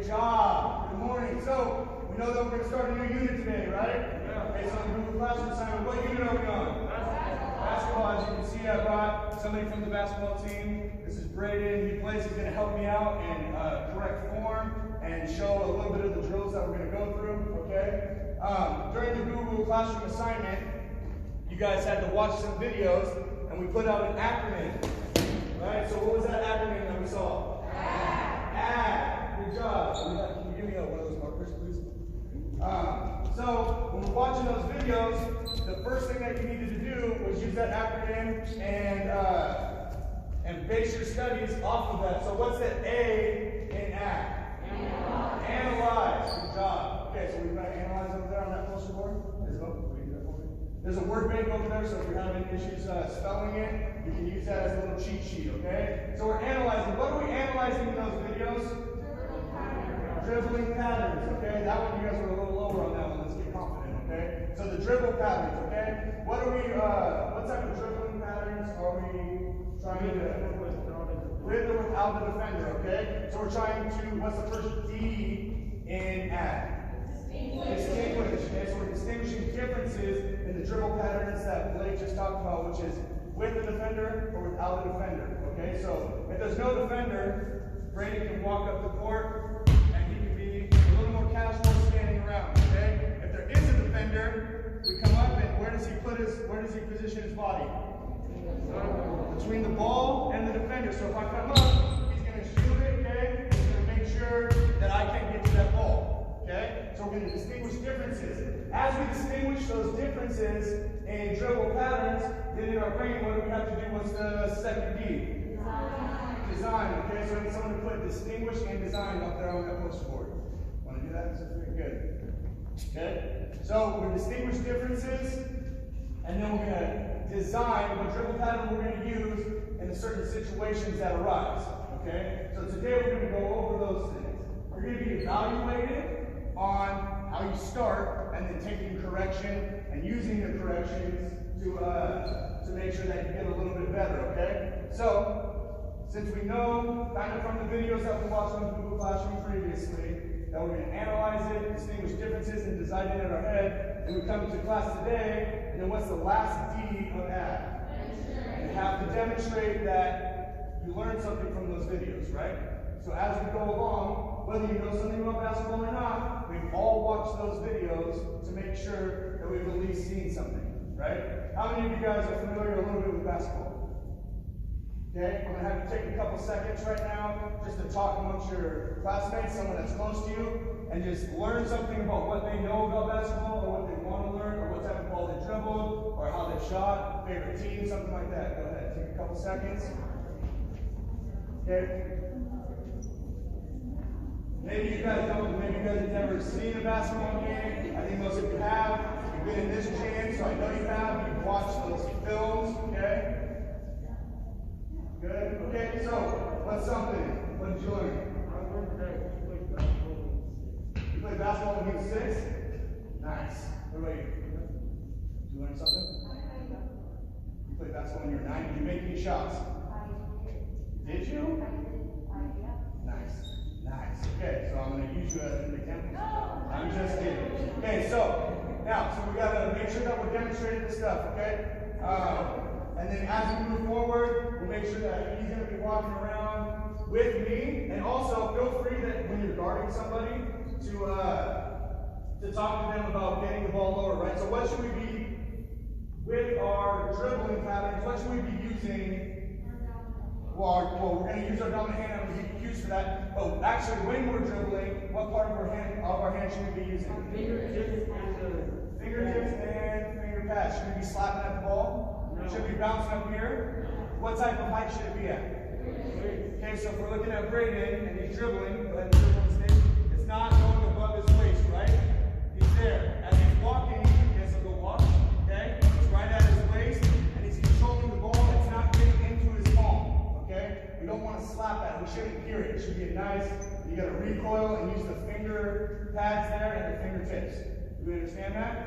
job. Good morning. So, we know that we're going to start a new unit today, right? Yeah. Okay, so on the Google Classroom assignment, what unit are we on? Basketball. As you can see, I brought somebody from the basketball team. This is Braden. He's going to help me out in correct form and show a little bit of the drills that we're going to go through, okay? During the Google Classroom assignment, you guys had to watch some videos, and we put out an acronym, right? So what was that acronym that we saw? AD. Good job. Can you give me one of those markers, please? So when we're watching those videos, the first thing that you needed to do was use that acronym and base your studies off of that. So what's the A in AD? Analyze. Good job. Okay, so we've got analyze over there on that poster board. There's a word bank over there, so if you're having issues spelling it, you can use that as a little cheat sheet, okay? So we're analyzing. What are we analyzing in those videos? Dribbling patterns, okay? That one, you guys were a little lower on that one. Let's get confident, okay? So the dribble patterns, okay? What type of dribbling patterns are we trying to with or without the defender, okay? So we're trying to, what's the first D in AD? Distinguish. Okay, so we're distinguishing differences in the dribble patterns that Blake just talked about, which is with the defender or without the defender. Okay, so if there's no defender, Brady can walk up the court and he can be a little more casual standing around. Okay, if there is a defender, we come up and where does he position his body? Between the ball and the defender. So if I come up, he's going to shoot it. Okay, he's going to make sure that I can't get to that ball. Okay? So we're going to distinguish differences. As we distinguish those differences in dribble patterns, then in our brain, what do we have to do? What's the second D? Design. Okay, so I need someone to put distinguish and design up there on that poster board. Want to do that? That's very good. Okay? So we distinguish differences, and then we're going to design what dribble pattern we're going to use in the certain situations that arise. Okay? So today we're going to go over those things. We're going to be evaluated on how you start and then taking correction and using the corrections to make sure that you get a little bit better, okay? So, since we know kind of from the videos that we watched on Google Classroom previously, that we're going to analyze it, distinguish differences, and design it in our head, and we come to class today, and then what's the last D of AD? You have to demonstrate that you learned something from those videos, right? So as we go along, whether you know something about basketball or not, we've all watched those videos to make sure that we've at least seen something, right? How many of you guys are familiar a little bit with basketball? Okay, I'm going to have you take a couple seconds right now just to talk amongst your classmates, someone that's close to you, and just learn something about what they know about basketball or what they want to learn or what type of ball they dribbled or how they shot, favorite team, something like that. Go ahead, take a couple seconds. Okay. Maybe you guys don't, maybe you guys have never seen a basketball game. I think most of you have. You've been in this gym, so I know you have. You've watched those films, okay? Good? Okay, so what's something? What did you learn? You played basketball when you were 6? Nice. What about you? Did you learn something? You played basketball when you were 9. Did you make any shots? Did you? Nice. Nice. Okay, so I'm going to use you as an example. I'm just kidding. Okay, so we got to make sure that we're demonstrating this stuff, okay? And then as we move forward, we'll make sure that he's going to be walking around with me. And also, feel free that when you're guarding somebody to talk to them about getting the ball lower, right? So what should we be, with our dribbling patterns, what should we be using? Well, we're going to use our dominant hand and we'll give you cues for that. But actually, when we're dribbling, what part of our hand should we be using? Fingertips and finger pads. Should we be slapping at the ball? No. Should we be bouncing up here? No. What type of height should it be at? Okay, so if we're looking at Braden and he's dribbling, go ahead and dribble the stick. It's not going above his waist, right? He's there. As he's walking, he has to go walk. Okay? It's right at his waist, and he's controlling the ball. It's not getting into his palm. Okay? We don't want to slap at it. We shouldn't hear it. It should be a nice, you got to recoil and use the finger pads there and the fingertips. Do we understand that?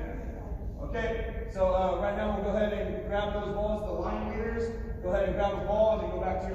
Okay, so right now we'll go ahead and grab those balls, the line leaders. Go ahead and grab the ball and then go back to your